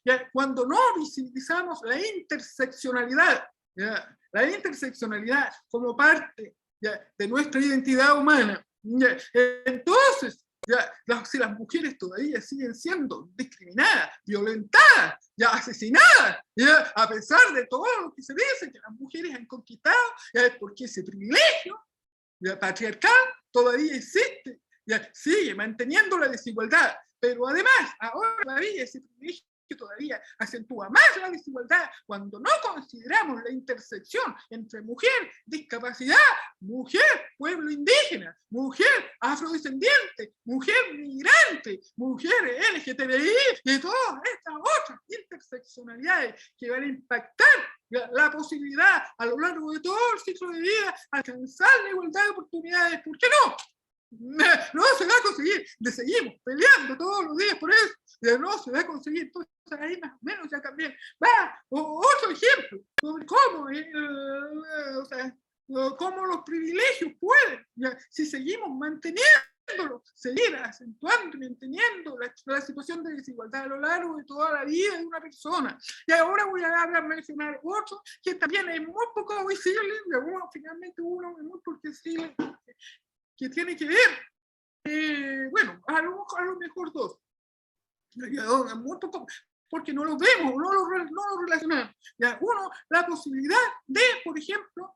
Ya, cuando no visibilizamos la interseccionalidad, ya, la interseccionalidad como parte ya, de nuestra identidad humana, ya, entonces, si las mujeres todavía siguen siendo discriminadas, violentadas, ya, asesinadas, ya, a pesar de todo lo que se dice que las mujeres han conquistado, ya, es porque ese privilegio ya, patriarcal todavía existe, ya, sigue manteniendo la desigualdad, pero además, ahora todavía ese privilegio que todavía acentúa más la desigualdad cuando no consideramos la intersección entre mujer, discapacidad, mujer, pueblo indígena, mujer afrodescendiente, mujer migrante, mujer LGTBI y todas estas otras interseccionalidades que van a impactar la posibilidad a lo largo de todo el ciclo de vida alcanzar la igualdad de oportunidades. ¿Por qué no? No se va a conseguir, seguimos peleando todos los días por eso, no se va a conseguir. Entonces ahí más o menos ya también va otro ejemplo sobre cómo, cómo los privilegios pueden, si seguimos manteniéndolo, seguir acentuando y manteniendo la situación de desigualdad a lo largo de toda la vida de una persona. Y ahora voy a mencionar otro que también es muy poco visible, finalmente uno es muy poco visible, que tiene que ver, bueno, a lo mejor dos, muy poco, porque no lo vemos, no lo relacionamos. ¿Ya? Uno, la posibilidad de, por ejemplo,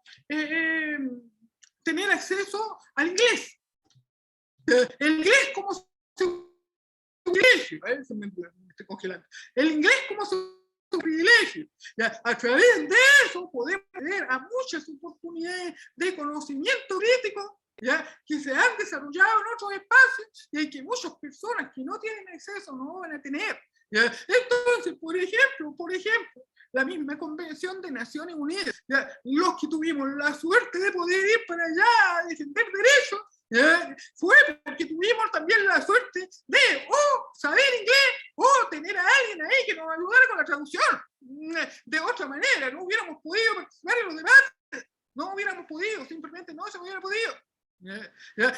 tener acceso al inglés. El inglés como su privilegio, se me estoy congelando. El inglés como su privilegio. ¿Ya? A través de eso podemos tener a muchas oportunidades de conocimiento crítico, ¿ya? Que se han desarrollado en otros espacios y que muchas personas que no tienen acceso no van a tener. ¿Ya? Entonces, por ejemplo, la misma Convención de Naciones Unidas, ¿ya? Los que tuvimos la suerte de poder ir para allá a defender derechos, ¿ya? Fue porque tuvimos también la suerte de saber inglés o tener a alguien ahí que nos ayudara con la traducción. De otra manera, no hubiéramos podido participar en los debates, no hubiéramos podido, simplemente no se hubiera podido.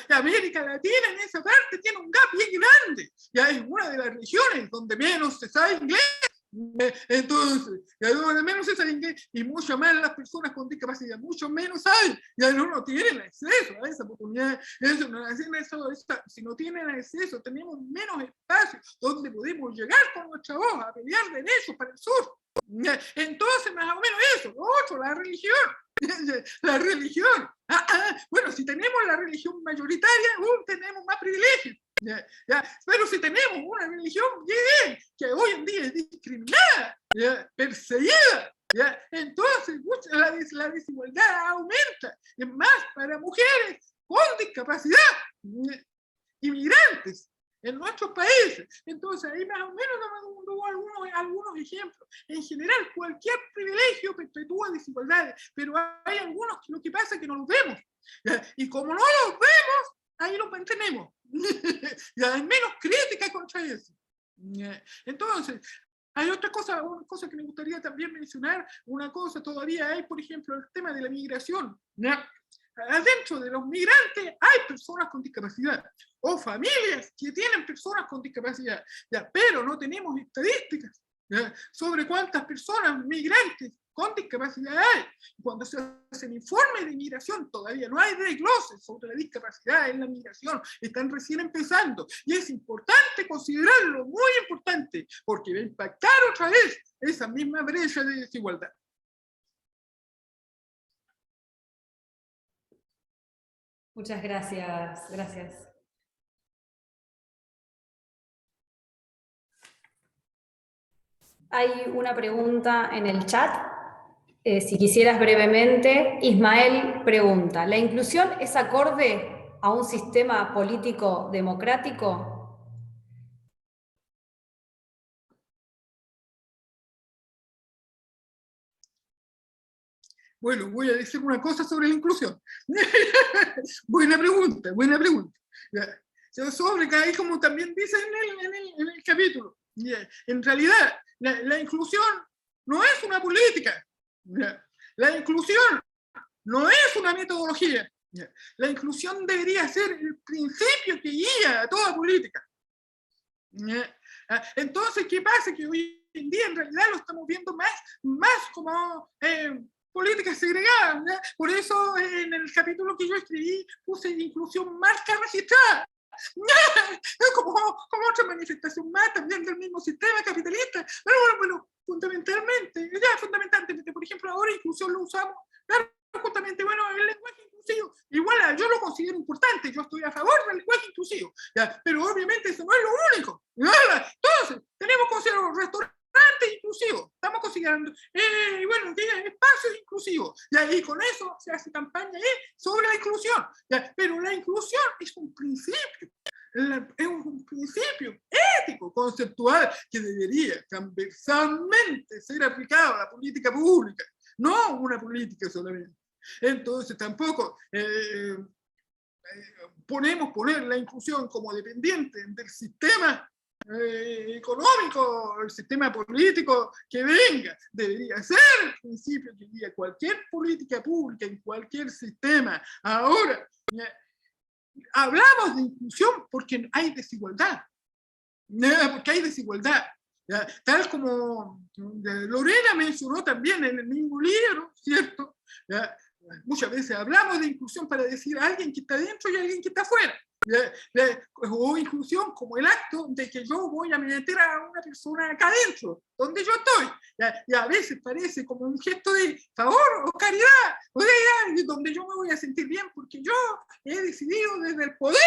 América Latina en esa parte tiene un gap bien grande, ya es una de las regiones donde menos se sabe inglés. Entonces, donde menos se sabe inglés y mucho más las personas con discapacidad, mucho menos saben, ya no tienen acceso a esa oportunidad. Si no tienen acceso, tenemos menos espacio donde podemos llegar con nuestra voz a pelear derechos para el sur. Entonces, más o menos eso. Lo otro, la religión. La religión. Bueno, si tenemos la religión mayoritaria, tenemos más privilegios. Pero si tenemos una religión bien, que hoy en día es discriminada, perseguida, entonces la desigualdad aumenta. Es más, para mujeres con discapacidad, inmigrantes en nuestros países. Entonces ahí más o menos algunos ejemplos. En general, cualquier privilegio perpetúa desigualdades, pero hay algunos que lo que pasa es que no los vemos. Y como no los vemos, ahí los mantenemos. Y hay menos crítica contra eso. Entonces, hay una cosa que me gustaría también mencionar, una cosa todavía hay, por ejemplo, el tema de la migración. Adentro de los migrantes hay personas con discapacidad o familias que tienen personas con discapacidad, pero no tenemos estadísticas sobre cuántas personas migrantes con discapacidad hay. Cuando se hacen informes de migración todavía no hay desgloses sobre la discapacidad en la migración, están recién empezando y es importante considerarlo, muy importante, porque va a impactar otra vez esa misma brecha de desigualdad.
Muchas gracias. Hay una pregunta en el chat. Si quisieras brevemente, Ismael pregunta, ¿la inclusión es acorde a un sistema político democrático?
Bueno, voy a decir una cosa sobre la inclusión. Buena pregunta. Sobre que ahí, como también dice en el capítulo, en realidad la inclusión no es una política. La inclusión no es una metodología. La inclusión debería ser el principio que guía a toda política. Entonces, ¿qué pasa? Que hoy en día en realidad lo estamos viendo más como políticas segregadas. Por eso en el capítulo que yo escribí puse inclusión marca registrada. Como otra manifestación más también del mismo sistema capitalista. Pero bueno, fundamentalmente, por ejemplo, ahora inclusión lo usamos, justamente, el lenguaje inclusivo. Igual yo lo considero importante, yo estoy a favor del lenguaje inclusivo, pero obviamente eso no es lo único. Entonces, tenemos que considerar restaurar restaurantes inclusivos, estamos considerando, bueno, espacios inclusivos, y con eso se hace campaña sobre la inclusión, pero la inclusión es un principio ético, conceptual, que debería transversalmente ser aplicado a la política pública, no una política solamente. Entonces tampoco poner la inclusión como dependiente del sistema económico, el sistema político que venga. Debería ser el principio que guía cualquier política pública en cualquier sistema. Ahora, hablamos de inclusión porque hay desigualdad. Porque hay desigualdad. ¿Ya? Tal como Lorena mencionó también en el mismo libro, ¿cierto? ¿Ya? Muchas veces hablamos de inclusión para decir a alguien que está dentro y a alguien que está afuera. O inclusión como el acto de que yo voy a meter a una persona acá adentro, donde yo estoy. Y a veces parece como un gesto de favor o caridad, donde yo me voy a sentir bien porque yo he decidido desde el poder,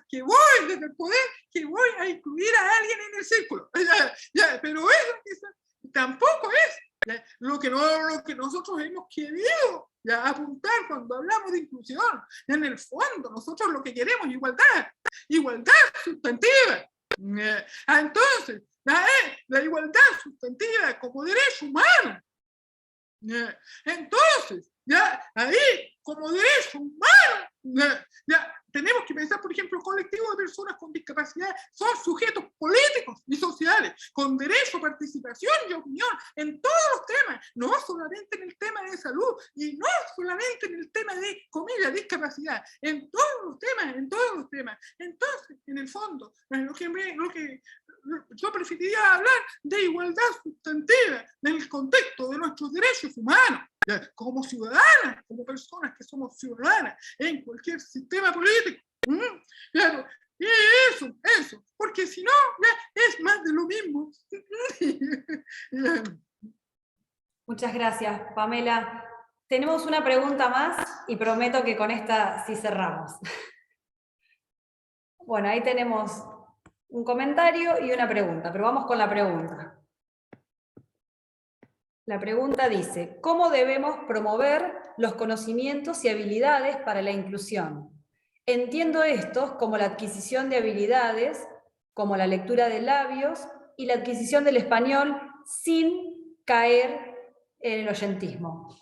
que voy a incluir a alguien en el círculo. Pero eso tampoco es lo que nosotros hemos querido apuntar cuando hablamos de inclusión. En el fondo, nosotros lo que queremos es igualdad sustantiva. Entonces, la igualdad sustantiva como derecho humano. Entonces, ahí, como derecho humano, tenemos que pensar, por ejemplo, colectivos de personas con discapacidad son sujetos políticos y sociales, con derecho a participación y opinión en todos los temas, no solamente en el tema de salud, y no solamente en el tema de, comillas, discapacidad, en todos los temas. Entonces, en el fondo, yo preferiría hablar de igualdad sustantiva en el contexto de nuestros derechos humanos, como ciudadanas, como personas que somos ciudadanas en cualquier sistema político. Claro, y eso, porque si no, es más de lo mismo.
Muchas gracias, Pamela. Tenemos una pregunta más y prometo que con esta sí cerramos. Bueno, ahí tenemos un comentario y una pregunta, pero vamos con la pregunta. La pregunta dice, ¿cómo debemos promover los conocimientos y habilidades para la inclusión? Entiendo estos como la adquisición de habilidades, como la lectura de labios y la adquisición del español sin caer en el oyentismo.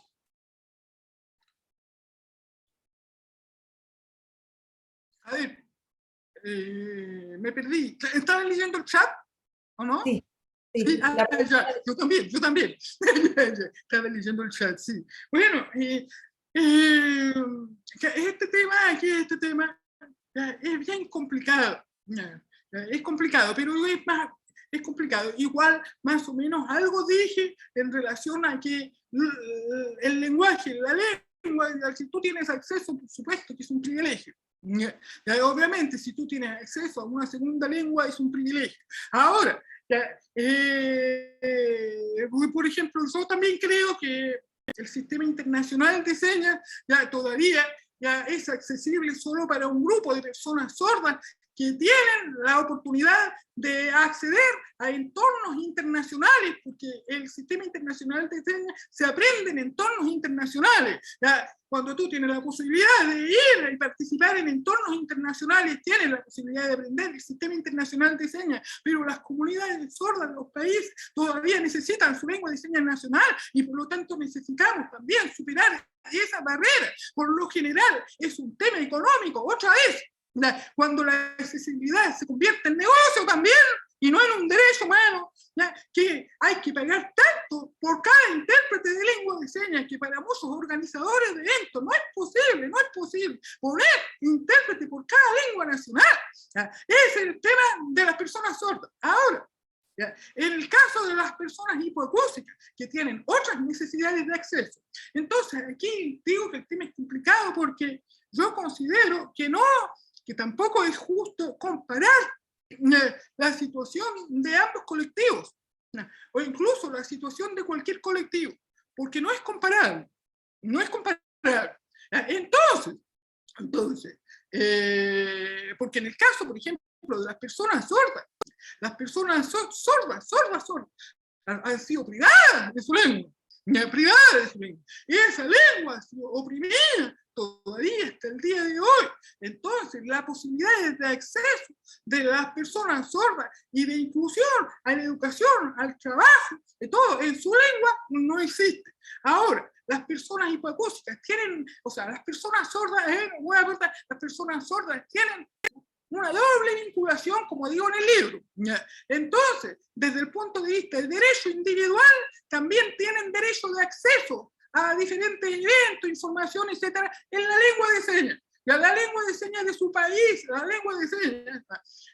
A ver, me perdí. ¿Estaban leyendo el chat o no?
Sí.
Sí, yo también. Estaba leyendo el chat, sí. Bueno, este tema es bien complicado. Es complicado, pero es complicado. Igual, más o menos, algo dije en relación a que el lenguaje, la lengua, al que tú tienes acceso, por supuesto que es un privilegio. Obviamente, si tú tienes acceso a una segunda lengua, es un privilegio. Ahora, por ejemplo, yo también creo que el sistema internacional de señas todavía es accesible solo para un grupo de personas sordas que tienen la oportunidad de acceder a entornos internacionales, porque el sistema internacional de señas se aprende en entornos internacionales. Cuando tú tienes la posibilidad de ir y participar en entornos internacionales, tienes la posibilidad de aprender el sistema internacional de señas, pero las comunidades sordas de los países todavía necesitan su lengua de señas nacional y por lo tanto necesitamos también superar esa barrera. Por lo general es un tema económico, otra vez. Cuando la accesibilidad se convierte en negocio también y no en un derecho humano, que hay que pagar tanto por cada intérprete de lengua de señas que para muchos organizadores de eventos no es posible poner intérprete por cada lengua nacional. Es el tema de las personas sordas. Ahora, en el caso de las personas hipoacúsicas que tienen otras necesidades de acceso, entonces aquí digo que el tema es complicado porque yo considero que tampoco es justo comparar la situación de ambos colectivos, o incluso la situación de cualquier colectivo, porque no es comparable. Entonces, porque en el caso, por ejemplo, de las personas sordas han sido privadas de su lengua, privada de su lengua. Y esa lengua ha sido oprimida todavía hasta el día de hoy. Entonces, la posibilidad de acceso de las personas sordas y de inclusión a la educación, al trabajo, de todo en su lengua, no existe. Ahora, las personas hipoacústicas tienen, o sea, las personas sordas, las personas sordas tienen una doble vinculación, como digo en el libro. Entonces, desde el punto de vista del derecho individual, también tienen derecho de acceso a diferentes eventos, información, etcétera, en la lengua de señas. La lengua de señas de su país, la lengua de señas.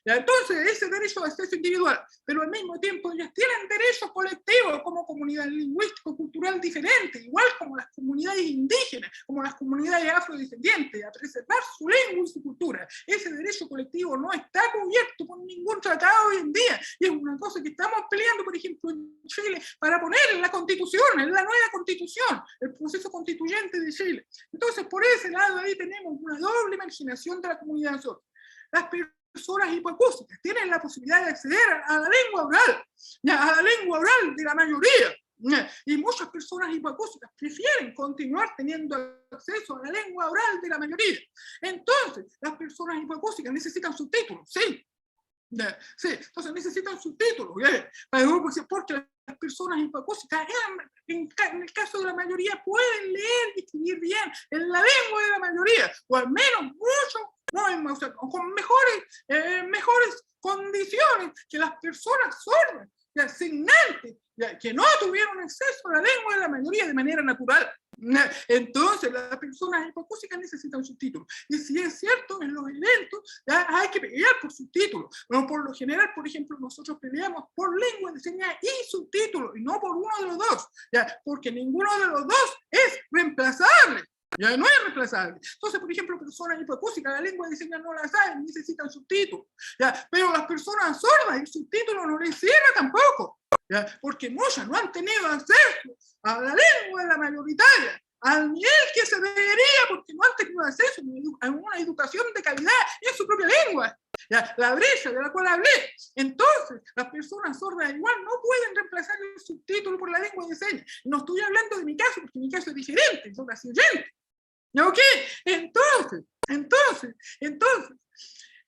Entonces, ese derecho de acceso individual, pero al mismo tiempo ellos tienen derechos colectivos como comunidad lingüístico-cultural diferente, igual como las comunidades indígenas, como las comunidades afrodescendientes, a preservar su lengua y su cultura. Ese derecho colectivo no está cubierto por ningún tratado hoy en día, y es una cosa que estamos peleando, por ejemplo, en Chile, para poner en la Constitución, en la nueva Constitución, el proceso constituyente de Chile. Entonces, por ese lado ahí tenemos una doble marginación de la comunidad sorda. Las personas hipoacústicas tienen la posibilidad de acceder a la lengua oral, a la lengua oral de la mayoría. Y muchas personas hipoacústicas prefieren continuar teniendo acceso a la lengua oral de la mayoría. Entonces, las personas hipoacústicas necesitan subtítulos, sí. Sí, entonces necesitan subtítulos, porque las personas hipoacústicas, en el caso de la mayoría, pueden leer y escribir bien en la lengua de la mayoría, o al menos mucho, o sea, con mejores condiciones que las personas sordas, asignantes, que no tuvieron acceso a la lengua de la mayoría de manera natural. Entonces, las personas hipoacústicas necesitan subtítulos. Y si es cierto, en los eventos hay que pelear por subtítulos. Bueno, por lo general, por ejemplo, nosotros peleamos por lengua de señas y subtítulos, y no por uno de los dos, porque ninguno de los dos es reemplazable. No es reemplazable. Entonces, por ejemplo, personas hipoacústicas, la lengua de señas no la saben, necesitan subtítulos. Pero las personas sordas, el subtítulo no les sirve tampoco. Porque muchas no han tenido acceso a la lengua de la mayoritaria, al nivel que se debería, porque no han tenido acceso a una educación de calidad en su propia lengua. La brecha de la cual hablé. Entonces, las personas sordas igual no pueden reemplazar el subtítulo por la lengua de señas. No estoy hablando de mi caso, porque mi caso es diferente, son las oyentes. ¿Ok? Entonces,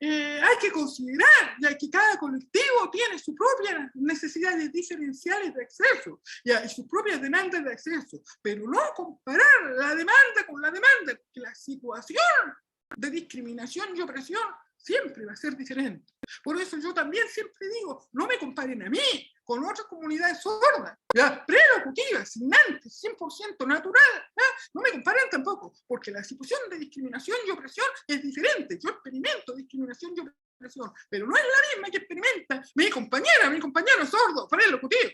hay que considerar que cada colectivo tiene sus propias necesidades diferenciales de acceso y sus propias demandas de acceso, pero no comparar la demanda con la demanda, porque la situación de discriminación y opresión siempre va a ser diferente. Por eso yo también siempre digo, no me comparen a mí con otras comunidades sordas, prelocutivas, asignantes, 100% natural, no me comparen tampoco, porque la situación de discriminación y opresión es diferente. Yo experimento discriminación y opresión, pero no es la misma que experimenta mi compañero sordo, prelocutivo.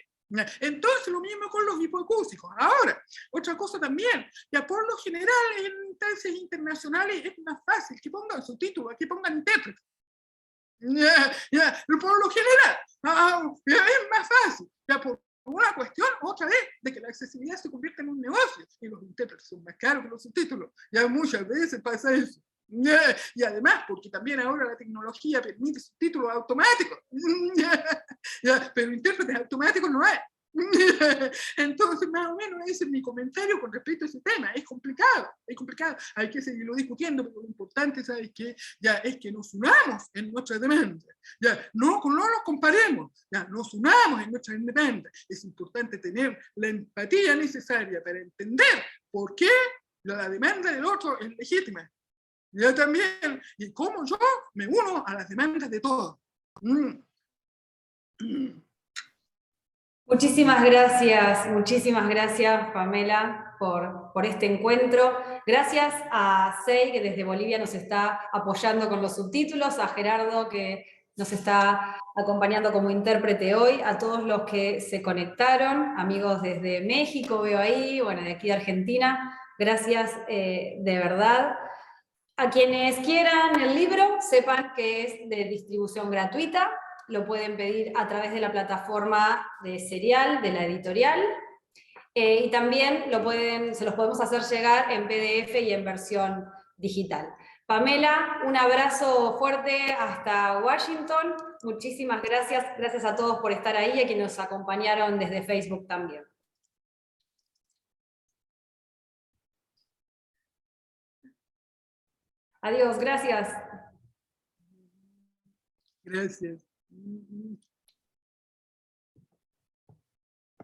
Entonces lo mismo con los hipoacústicos. Ahora, otra cosa también, por lo general en instancias internacionales es más fácil que pongan subtítulos, que pongan intérpretes. Por lo general, es más fácil, por una cuestión, otra vez, de que la accesibilidad se convierte en un negocio, y los intérpretes son más caros que los subtítulos, muchas veces pasa eso. Y además, porque también ahora la tecnología permite subtítulos automáticos, pero intérpretes automáticos no hay. Entonces, más o menos ese es mi comentario con respecto a ese tema. Es complicado, hay que seguirlo discutiendo, pero lo importante, ¿sabes qué? Es que nos unamos en nuestras demandas, no nos comparemos, nos unamos en nuestras demandas. Es importante tener la empatía necesaria para entender por qué la demanda del otro es legítima. También, y cómo yo me uno a las demandas de todos.
Muchísimas gracias Pamela por este encuentro. Gracias a Sei, que desde Bolivia nos está apoyando con los subtítulos, a Gerardo, que nos está acompañando como intérprete hoy, a todos los que se conectaron, amigos desde México veo ahí, bueno, de aquí de Argentina, gracias de verdad. A quienes quieran el libro, sepan que es de distribución gratuita, lo pueden pedir a través de la plataforma de Serial, de la editorial, y también se los podemos hacer llegar en PDF y en versión digital. Pamela, un abrazo fuerte hasta Washington. Muchísimas gracias. Gracias a todos por estar ahí y a quienes nos acompañaron desde Facebook también. Adiós, gracias.
Gracias.